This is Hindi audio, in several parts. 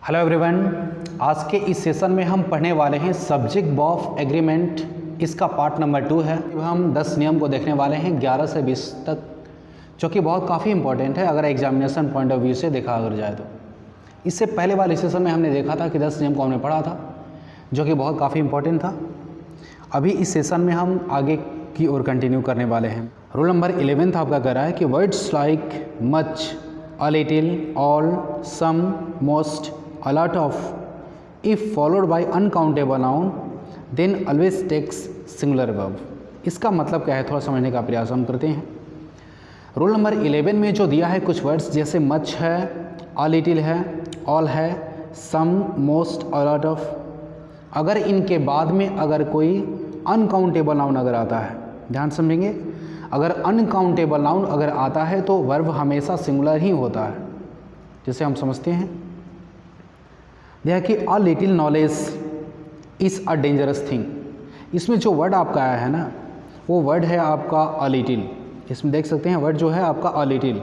हेलो एवरीवन, आज के इस सेशन में हम पढ़ने वाले हैं सब्जेक्ट ऑफ एग्रीमेंट। इसका पार्ट नंबर 2 है। हम 10 नियम को देखने वाले हैं 11 से 20 तक, जो कि बहुत काफ़ी इंपॉर्टेंट है अगर एग्जामिनेशन पॉइंट ऑफ व्यू से देखा अगर जाए तो। इससे पहले वाले सेशन में हमने देखा था कि 10 नियम को हमने पढ़ा था, जो कि बहुत काफ़ी इंपॉर्टेंट था। अभी इस सेशन में हम आगे की ओर कंटिन्यू करने वाले हैं। रूल नंबर 11 आपका कह रहा है कि words like much, a little, all, some, most, a lot of, if followed by uncountable noun then always takes singular verb। इसका मतलब क्या है थोड़ा समझने का प्रयास हम करते हैं। रूल नंबर 11 में जो दिया है कुछ वर्ड्स जैसे मच है, a little है, all है, some, most, a lot of, अगर इनके बाद में अगर कोई अनकाउंटेबल नाउन अगर आता है, ध्यान समझेंगे, अगर अनकाउंटेबल नाउन अगर आता है तो वर्ब हमेशा सिंगुलर ही होता है। जैसे हम समझते हैं यह कि a little knowledge is a dangerous thing. इसमें जो वर्ड आपका आया है ना, वो वर्ड है आपका अ लिटिल। इसमें देख सकते हैं वर्ड जो है आपका अ लिटिल।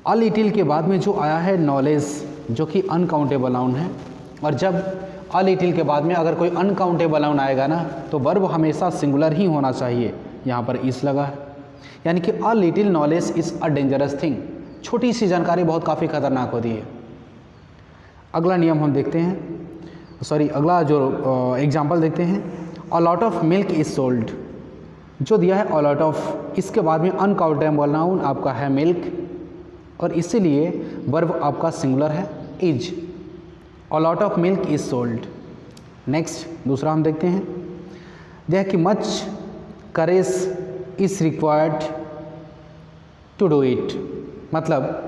अ लिटिल के बाद में जो आया है नॉलेज, जो कि अनकाउंटेबल नाउन है। और जब अ लिटिल के बाद में अगर कोई अनकाउंटेबल नाउन आएगा ना तो वर्ब हमेशा सिंगुलर ही होना चाहिए। यहाँ पर इस लगा है, यानी कि a little knowledge is a dangerous thing. छोटी सी जानकारी बहुत काफ़ी खतरनाक होती है। अगला नियम हम देखते हैं, अगला जो एग्जाम्पल देखते हैं। अ lot of milk is sold. जो दिया है अ लॉट ऑफ, इसके बाद में अनकाउंटेबल नाउन आपका है मिल्क, और इसीलिए वर्ब आपका सिंगुलर है is. A lot of milk is sold. Next दूसरा हम देखते हैं, दिया कि much courage is required to do it. मतलब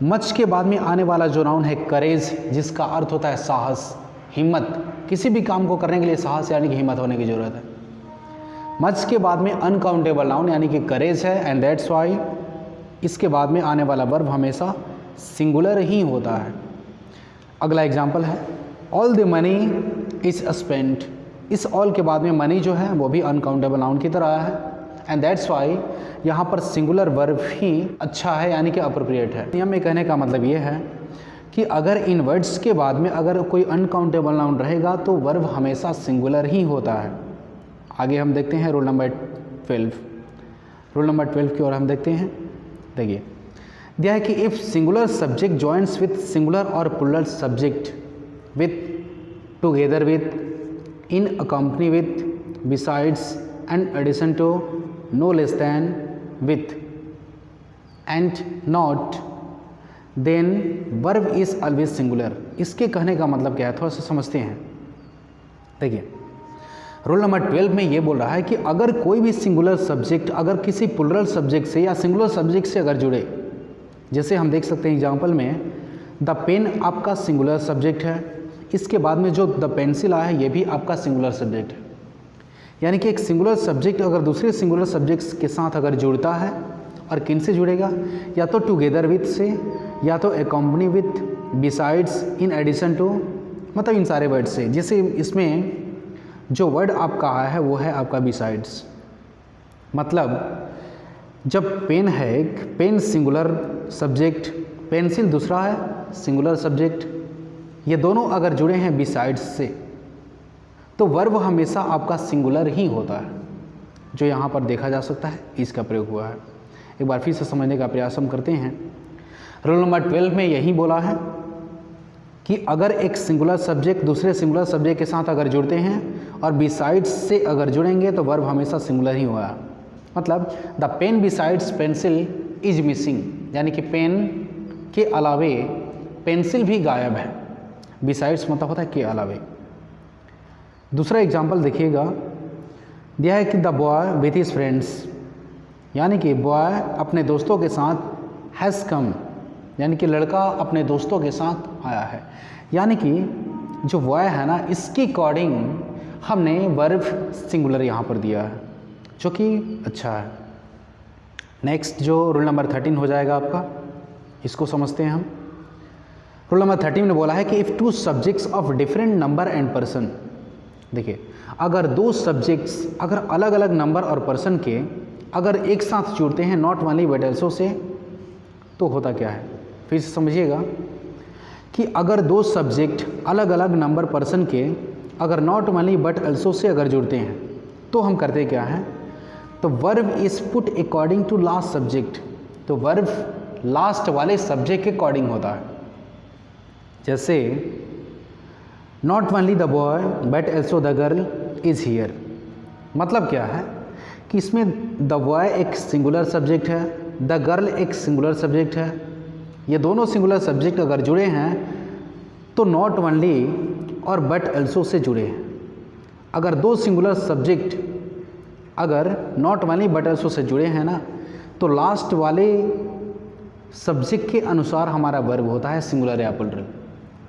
मच के बाद में आने वाला जो नाउन है करेज, जिसका अर्थ होता है साहस, हिम्मत। किसी भी काम को करने के लिए साहस यानी कि हिम्मत होने की ज़रूरत है। मच के बाद में अनकाउंटेबल नाउन यानी कि करेज है, एंड दैट्स वाई इसके बाद में आने वाला वर्ब हमेशा सिंगुलर ही होता है। अगला एग्जाम्पल है all the money is spent. इस ऑल के बाद में मनी जो है वो भी अनकाउंटेबल नाउन की तरह आया है, एंड दैट्स वाई यहाँ पर सिंगुलर वर्ब ही अच्छा है यानी कि अप्रोप्रिएट है। नियम में कहने का मतलब ये है कि अगर इन वर्ड्स के बाद में अगर कोई अनकाउंटेबल नाउन रहेगा तो वर्ब हमेशा सिंगुलर ही होता है। आगे हम देखते हैं रूल नंबर 12। रूल नंबर 12 की ओर हम देखते हैं। देखिए दिया है कि if singular subject joints with singular और plural subject with, together with, in accompany with, besides, and addition to, no less than, with, and not, then verb is always singular। इसके कहने का मतलब क्या है थोड़ा सा समझते हैं। देखिए रूल नंबर 12 में ये बोल रहा है कि अगर कोई भी सिंगुलर सब्जेक्ट अगर किसी प्लूरल सब्जेक्ट से या सिंगुलर सब्जेक्ट से अगर जुड़े, जैसे हम देख सकते हैं एग्जाम्पल में द पेन आपका सिंगुलर सब्जेक्ट है, इसके बाद में जो द पेंसिल आया है ये भी आपका सिंगुलर सब्जेक्ट है। यानी कि एक सिंगुलर सब्जेक्ट अगर दूसरे सिंगुलर सब्जेक्ट्स के साथ अगर जुड़ता है, और किन से जुड़ेगा, या तो टुगेदर विथ से, या तो accompany with, besides, in addition to, मतलब इन सारे वर्ड से। जैसे इसमें जो वर्ड आपका आया है वो है आपका बिसाइड्स। मतलब जब पेन है, एक पेन सिंगुलर सब्जेक्ट, पेंसिल दूसरा है सिंगुलर सब्जेक्ट, ये दोनों अगर जुड़े हैं बिसाइड्स से तो वर्ब हमेशा आपका सिंगुलर ही होता है, जो यहाँ पर देखा जा सकता है इसका प्रयोग हुआ है। एक बार फिर से समझने का प्रयास हम करते हैं। रूल नंबर 12 में यही बोला है कि अगर एक सिंगुलर सब्जेक्ट दूसरे सिंगुलर सब्जेक्ट के साथ अगर जुड़ते हैं और बिसाइड्स से अगर जुड़ेंगे तो वर्ब हमेशा सिंगुलर ही हुआ। मतलब the pen besides pencil is missing, यानी कि पेन के अलावे पेंसिल भी गायब है। बिसाइड्स मतलब होता है के अलावे। दूसरा एग्जाम्पल देखिएगा, दिया है कि the boy with his friends, यानी कि बॉय अपने दोस्तों के साथ हैज़ कम, यानी कि लड़का अपने दोस्तों के साथ आया है। यानी कि जो बॉय है ना, इसकी अकॉर्डिंग हमने वर्ब सिंगुलर यहाँ पर दिया है, जो कि अच्छा है। नेक्स्ट जो रूल नंबर 13 हो जाएगा आपका, इसको समझते हैं हम। रूल नंबर 13 ने बोला है कि if two subjects of different number and person. देखिए अगर दो सब्जेक्ट्स अगर अलग अलग नंबर और पर्सन के अगर एक साथ जुड़ते हैं not only but also say, तो होता क्या है, फिर से समझिएगा कि अगर दो सब्जेक्ट अलग अलग नंबर पर्सन के अगर नॉट ओनली बट अल्सो से अगर जुड़ते हैं तो हम करते क्या हैं, तो verb is put according to last subject, तो वर्ब लास्ट वाले सब्जेक्ट के अकॉर्डिंग होता है। जैसे not only the boy but also the girl is here, मतलब क्या है कि इसमें द बॉय एक सिंगुलर सब्जेक्ट है, द गर्ल एक सिंगुलर सब्जेक्ट है। ये दोनों सिंगुलर सब्जेक्ट अगर जुड़े हैं तो नॉट ओनली और बट अल्सो से जुड़े हैं। अगर दो सिंगुलर सब्जेक्ट अगर नॉट ओनली बट अल्सो से जुड़े हैं ना, तो लास्ट वाले सब्जेक्ट के अनुसार हमारा वर्ब होता है सिंगुलर या प्लुरल।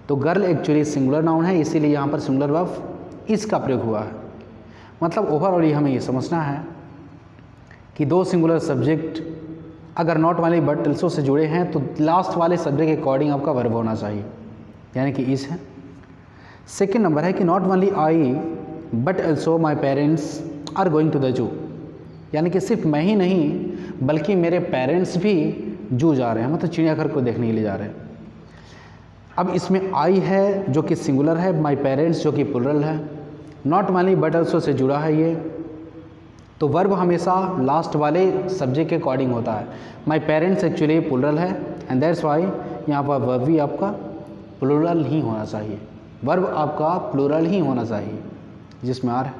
तो गर्ल एक्चुअली सिंगुलर नाउन है, इसीलिए यहाँ पर सिंगुलर वर्ब इसका प्रयोग हुआ है। मतलब ओवरऑल हमें ये समझना है कि दो सिंगुलर सब्जेक्ट अगर नॉट वाले बट अल्सो से जुड़े हैं तो लास्ट वाले सब्जेक्ट के अकॉर्डिंग आपका वर्ब होना चाहिए, यानी कि इस है। सेकेंड नंबर है कि not only I but also my parents are going to the zoo, यानी कि सिर्फ मैं ही नहीं बल्कि मेरे पेरेंट्स भी जू जा रहे हैं, मतलब चिड़ियाघर को देखने के लिए जा रहे हैं। अब इसमें आई है जो कि सिंगुलर है, माई पेरेंट्स जो कि प्लुरल है, नॉट ओनली बट अल्सो से जुड़ा है ये, तो वर्ब हमेशा लास्ट वाले सब्जेक्ट के अकॉर्डिंग होता है। माई पेरेंट्स एक्चुअली प्लुरल है एंड दैट्स वाई यहाँ पर वर्ब भी आपका प्लुरल ही होना चाहिए, वर्ब आपका प्लुरल ही होना चाहिए जिसमें आर है।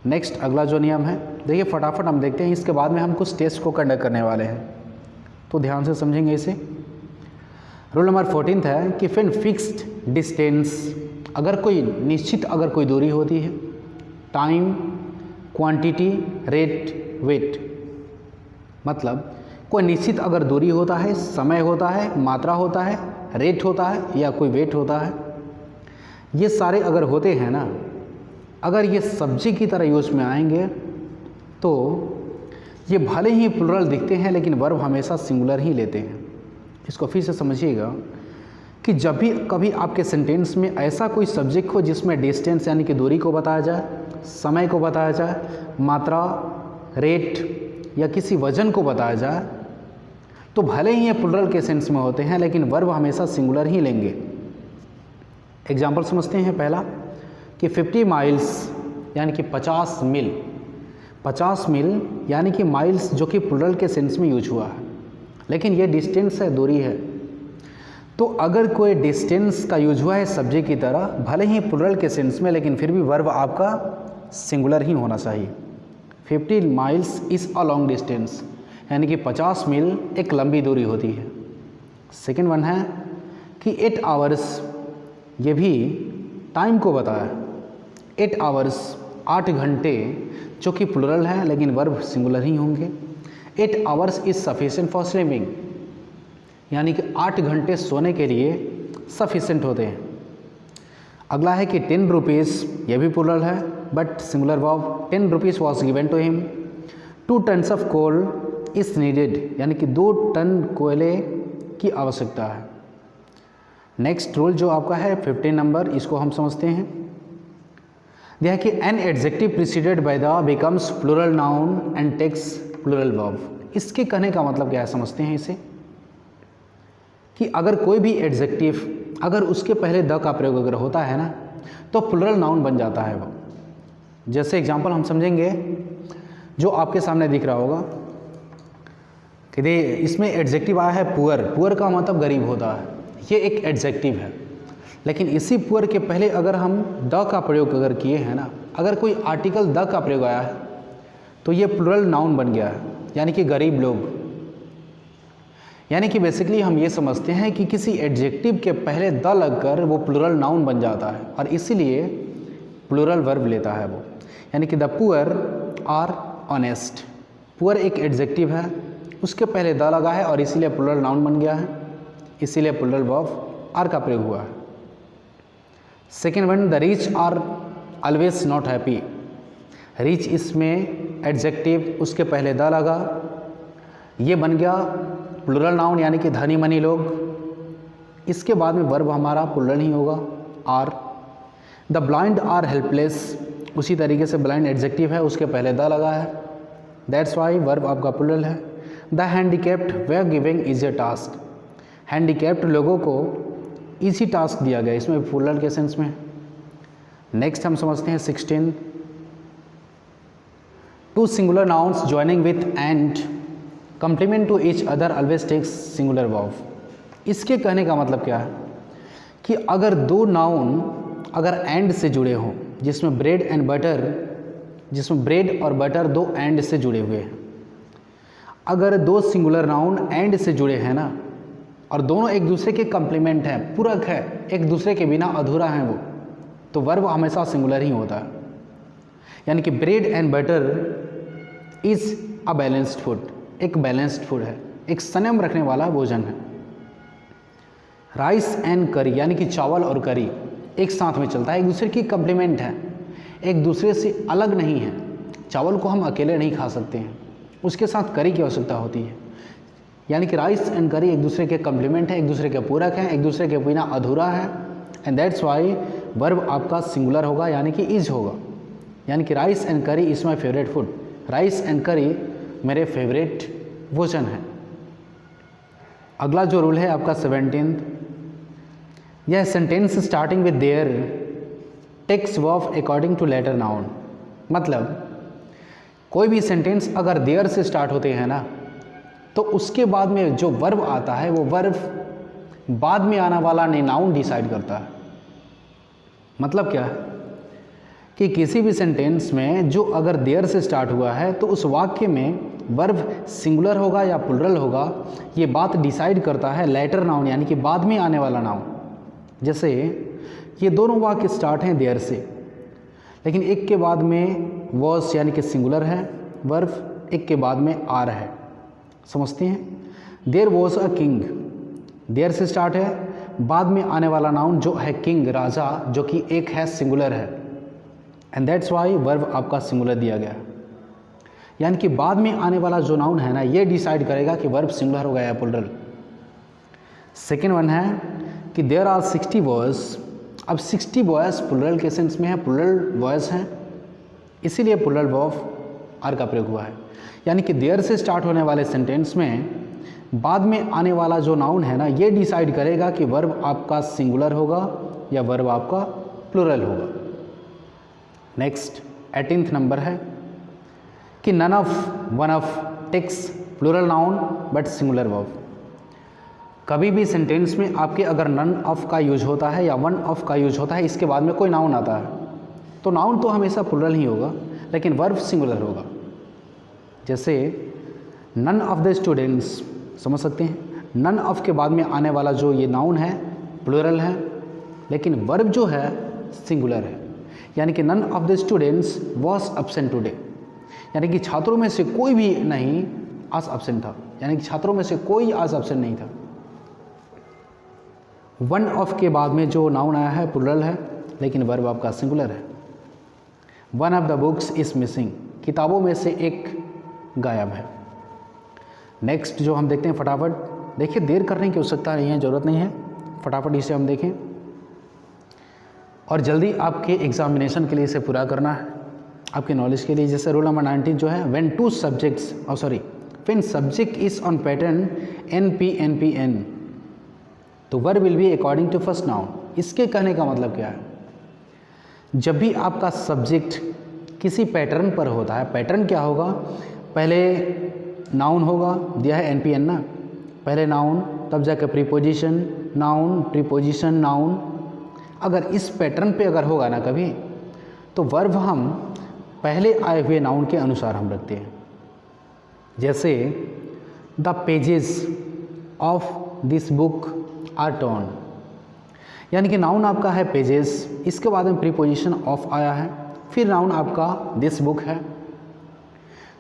नेक्स्ट अगला जो नियम है, देखिए फटाफट हम देखते हैं, इसके बाद में हम कुछ टेस्ट को कंडक्ट करने वाले हैं, तो ध्यान से समझेंगे इसे। रूल नंबर 14 है कि फिन फिक्स्ड डिस्टेंस, अगर कोई निश्चित अगर कोई दूरी होती है, टाइम, क्वांटिटी, रेट, वेट, मतलब कोई निश्चित अगर दूरी होता है, समय होता है, मात्रा होता है, रेट होता है या कोई वेट होता है, ये सारे अगर होते हैं ना, अगर ये सब्जेक्ट की तरह यूज में आएंगे तो ये भले ही प्लुरल दिखते हैं लेकिन वर्ब हमेशा सिंगुलर ही लेते हैं। इसको फिर से समझिएगा कि जब भी कभी आपके सेंटेंस में ऐसा कोई सब्जेक्ट हो जिसमें डिस्टेंस यानी कि दूरी को बताया जाए, समय को बताया जाए, मात्रा, रेट या किसी वजन को बताया जाए, तो भले ही ये प्लुरल के सेंस में होते हैं लेकिन वर्ब हमेशा सिंगुलर ही लेंगे। एग्जाम्पल समझते हैं। पहला कि 50 माइल्स यानी कि 50 मील, 50 मील यानी कि माइल्स जो कि प्लुरल के सेंस में यूज हुआ है, लेकिन ये डिस्टेंस है, दूरी है। तो अगर कोई डिस्टेंस का यूज हुआ है सब्जेक्ट की तरह, भले ही प्लुरल के सेंस में, लेकिन फिर भी वर्ब आपका सिंगुलर ही होना चाहिए। 50 miles is a long distance, यानी कि 50 मील एक लंबी दूरी होती है। सेकेंड वन है कि 8 आवर्स, ये भी टाइम को बताया। 8 आवर्स 8 घंटे, जो कि प्लुरल है लेकिन वर्ब सिंगुलर ही होंगे। 8 hours is sufficient for sleeping, यानी कि 8 घंटे सोने के लिए सफिशेंट होते हैं। अगला है कि 10 रुपीज़, यह भी प्लुरल है but singular verb. 10 rupees was given to him. 2 tons of coal is needed, यानी कि 2 टन कोयले की आवश्यकता है। नेक्स्ट रूल जो आपका है 15 नंबर, इसको हम समझते हैं। यह है कि an adjective preceded by the becomes plural noun and takes plural verb. इसके कहने का मतलब क्या है, समझते हैं इसे। कि अगर कोई भी एडजेक्टिव अगर उसके पहले द का प्रयोग अगर होता है ना, तो प्लुरल नाउन बन जाता है वो। जैसे एग्जांपल हम समझेंगे, जो आपके सामने दिख रहा होगा कि इसमें एडजेक्टिव आया है पुअर। पुअर का मतलब गरीब होता है, ये एक एडजेक्टिव है। लेकिन इसी पुअर के पहले अगर हम द का प्रयोग अगर किए हैं ना, अगर कोई आर्टिकल द का प्रयोग आया है तो ये प्लुरल नाउन बन गया है, यानी कि गरीब लोग। यानी कि बेसिकली हम ये समझते हैं कि किसी एडजेक्टिव के पहले द लगकर वो प्लुरल नाउन बन जाता है और इसीलिए प्लुरल वर्ब लेता है वो। यानी कि the poor are honest, poor एक एडजेक्टिव है, उसके पहले द लगा है और इसीलिए प्लुरल नाउन बन गया है, इसीलिए प्लुरल वर्ब आर का प्रयोग हुआ है। Second one, the rich are always not happy. Rich इसमें एडजेक्टिव, उसके पहले द लगा, ये बन गया प्लुरल नाउन यानी कि धनी मनी लोग। इसके बाद में वर्ब हमारा प्लुरल ही होगा are. The blind are helpless, उसी तरीके से ब्लाइंड एडजेक्टिव है, उसके पहले द लगा है, दैट्स वाई वर्ब आपका प्लुरल है। The handicapped were giving is a task, handicapped लोगों को इजी टास्क दिया गया, इसमें प्लूरल के सेंस में। नेक्स्ट हम समझते हैं 16, two singular nouns joining with and complement to each other always takes singular verb. इसके कहने का मतलब क्या है कि अगर दो नाउन अगर एंड से जुड़े हों, जिसमें ब्रेड एंड बटर, जिसमें ब्रेड और बटर दो एंड से जुड़े हुए हैं, अगर दो सिंगुलर नाउन एंड से जुड़े हैं ना, और दोनों एक दूसरे के कंप्लीमेंट हैं, पूरक है, एक दूसरे के बिना अधूरा है वो, तो वर्ब हमेशा सिंगुलर ही होता है। यानी कि bread and butter is a balanced food, एक बैलेंस्ड फूड है, एक संयम रखने वाला भोजन है। राइस एंड करी, यानी कि चावल और करी एक साथ में चलता है, एक दूसरे की कंप्लीमेंट है, एक दूसरे से अलग नहीं है। चावल को हम अकेले नहीं खा सकते हैं, उसके साथ करी की आवश्यकता होती है। यानी कि राइस एंड करी एक दूसरे के कंप्लीमेंट है, एक दूसरे के पूरक हैं, एक दूसरे के बिना अधूरा है। एंड दैट्स वाई वर्ब आपका सिंगुलर होगा, यानी कि इज होगा। यानी कि राइस एंड करी is my favourite food, rice and करी मेरे फेवरेट भोजन है। अगला जो रूल है आपका 17, यह sentence starting with there takes verb according to latter noun. मतलब कोई भी सेंटेंस अगर देयर से स्टार्ट होते हैं ना, तो उसके बाद में जो वर्ब आता है वो वर्ब बाद में आने वाला नाउन डिसाइड करता है। मतलब क्या है कि किसी भी सेंटेंस में जो अगर देयर से स्टार्ट हुआ है तो उस वाक्य में वर्ब सिंगुलर होगा या प्लुरल होगा, ये बात डिसाइड करता है लेटर नाउन, यानी कि बाद में आने वाला नाउन। जैसे ये दोनों वाक्य स्टार्ट हैं देयर से, लेकिन एक के बाद में वॉज यानी कि सिंगुलर है वर्ब, एक के बाद में आर है। समझते हैं? There was a king, there से स्टार्ट है, बाद में आने वाला नाउन जो है किंग, राजा, जो कि एक है, सिंगुलर है। एंड दैट्स वाई वर्ब आपका सिंगुलर दिया गया। यानी कि बाद में आने वाला जो नाउन है ना, ये डिसाइड करेगा कि वर्ब सिंगुलर होगा या प्लुरल। सेकेंड वन है कि देयर आर 60 बॉयज़। अब 60 बॉयज़ प्लुरल के सेंस में है, प्लुरल बॉयज़ हैं, इसीलिए प्लुरल वर्ब आर का प्रयोग हुआ है। यानी कि देयर से स्टार्ट होने वाले सेंटेंस में बाद में आने वाला जो नाउन है ना, ये डिसाइड करेगा कि वर्ब आपका सिंगुलर होगा या वर्ब आपका प्लुरल होगा। नेक्स्ट 18th नंबर है कि none of one of takes plural noun but singular verb. कभी भी सेंटेंस में आपके अगर नन ऑफ का यूज होता है या वन ऑफ का यूज होता है, इसके बाद में कोई नाउन आता है, तो नाउन तो हमेशा प्लुरल ही होगा, लेकिन वर्ब सिंगुलर होगा। जैसे नन ऑफ द स्टूडेंट्स, समझ सकते हैं? नन ऑफ के बाद में आने वाला जो ये नाउन है प्लुरल है, लेकिन वर्ब जो है सिंगुलर है। यानी कि none of the students was absent today, यानी कि छात्रों में से कोई भी नहीं आज एब्सेंट था, यानी कि छात्रों में से कोई आज एब्सेंट नहीं था। वन ऑफ के बाद में जो नाउन आया है प्लुरल है, लेकिन वर्ब आपका सिंगुलर है। One of the books is missing, किताबों में से एक गायब है। नेक्स्ट जो हम देखते हैं फटाफट, देखिए देर करने की आवश्यकता नहीं है, ज़रूरत नहीं है, फटाफट इसे हम देखें और जल्दी आपके एग्जामिनेशन के लिए इसे पूरा करना है, आपके नॉलेज के लिए। जैसे रूल नंबर 19 जो है, when two subjects when subject is on pattern NP तो verb will be according to first noun. इसके कहने का मतलब क्या है? जब भी आपका सब्जेक्ट किसी पैटर्न पर होता है, पैटर्न क्या होगा? पहले नाउन होगा, दिया है NPN ना, पहले नाउन, तब जाकर प्रीपोजिशन, नाउन, प्रीपोजिशन, नाउन। अगर इस पैटर्न पे अगर होगा ना कभी, तो वर्ब हम पहले आए हुए नाउन के अनुसार हम रखते हैं। जैसे the pages of this book are torn, यानी कि नाउन आपका है पेजेस, इसके बाद में प्रीपोजिशन ऑफ आया है, फिर नाउन आपका दिस बुक है।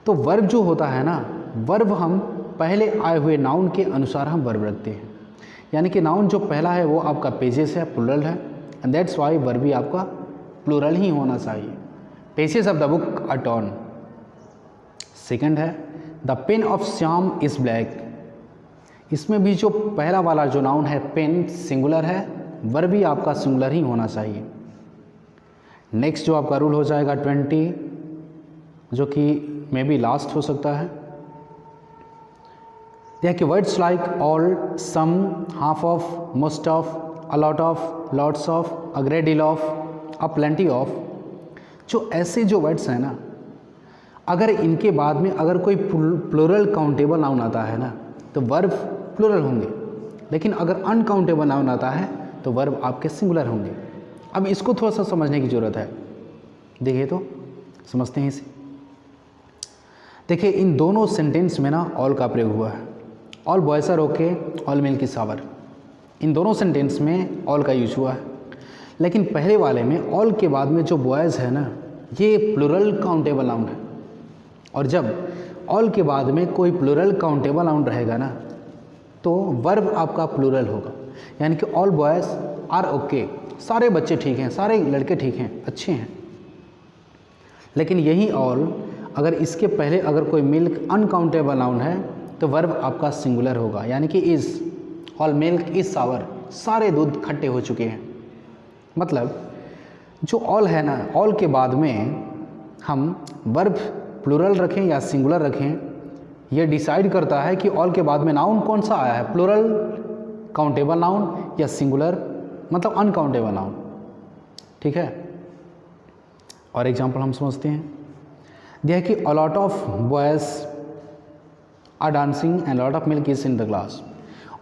तो वर्ब जो होता है ना, वर्ब हम पहले आए हुए नाउन के अनुसार हम वर्ब रखते हैं। यानी कि नाउन जो पहला है वो आपका पेजेस है, प्लुरल है, एंड दैट्स वाई वर्ब भी आपका प्लुरल ही होना चाहिए। Pages of the book are torn. Second है the pen of Shyam is black, इसमें भी जो पहला वाला जो नाउन है पेन सिंगुलर है, वर्ब भी आपका सिंगुलर ही होना चाहिए। नेक्स्ट जो आपका रूल हो जाएगा 20, जो कि मे बी लास्ट हो सकता है, यह कि words like all, some, half of, most of a lot of, lots of, a great deal of, a plenty of, जो ऐसे जो वर्ड्स हैं ना, अगर इनके बाद में अगर कोई प्लूरल काउंटेबल नाउन आता है ना तो वर्ब प्लूरल होंगे, लेकिन अगर अनकाउंटेबल नाउन आता है तो वर्ब आपके सिंगुलर होंगे। अब इसको थोड़ा सा समझने की ज़रूरत है, देखिए तो समझते हैं इसे। देखिए इन दोनों सेंटेंस में ना ऑल का प्रयोग हुआ है, all boys are okay, all milk is sour, इन दोनों सेंटेंस में ऑल का यूज हुआ है। लेकिन पहले वाले में ऑल के बाद में जो बॉयज़ है ना ये प्लूरल काउंटेबल नाउन है, और जब ऑल के बाद में कोई प्लूरल काउंटेबल नाउन रहेगा ना तो वर्ब आपका प्लूरल होगा, यानी कि ऑल बॉयज़ आर ओके, सारे बच्चे ठीक हैं, सारे लड़के ठीक हैं, अच्छे हैं। लेकिन यही ऑल अगर इसके पहले अगर कोई मिल्क अनकाउंटेबल नाउन है तो वर्ब आपका सिंगुलर होगा, यानी कि इज़, ऑल मिल्क इज़ सावर, सारे दूध खट्टे हो चुके हैं। मतलब जो ऑल है ना, ऑल के बाद में हम वर्ब प्लूरल रखें या सिंगुलर रखें, यह डिसाइड करता है कि ऑल के बाद में नाउन कौन सा आया है, प्लूरल काउंटेबल नाउन या सिंगुलर मतलब अनकाउंटेबल नाउन। ठीक है, और एग्जांपल हम समझते हैं। यह कि a lot of boys are dancing and lot of milk is in the glass.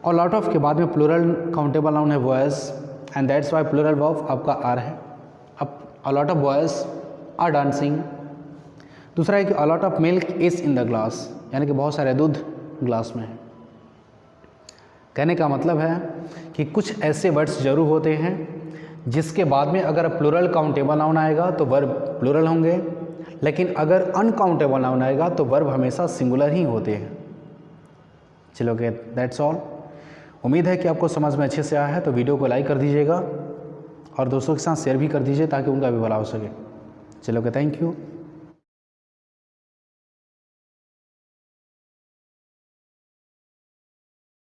और लॉट ऑफ के बाद में प्लूरल काउंटेबल नाउन है boys, and that's why plural verb आपका आर है। अब a lot of boys are dancing. दूसरा है कि a lot of milk is in the glass, यानी कि बहुत सारे दूध ग्लास में है। कहने का मतलब है कि कुछ ऐसे वर्ड्स जरूर होते हैं जिसके बाद में अगर प्लूरल काउंटेबल नाउन आएगा तो वर्ब प्लूरल होंगे, लेकिन अगर अनकाउंटेबल नाउन आएगा तो वर्ब हमेशा सिंगुलर ही होते हैं। चलो के दैट्स ऑल। उम्मीद है कि आपको समझ में अच्छे से आया है, तो वीडियो को लाइक कर दीजिएगा और दोस्तों के साथ शेयर भी कर दीजिए ताकि उनका भी भला हो सके। चलो के थैंक यू।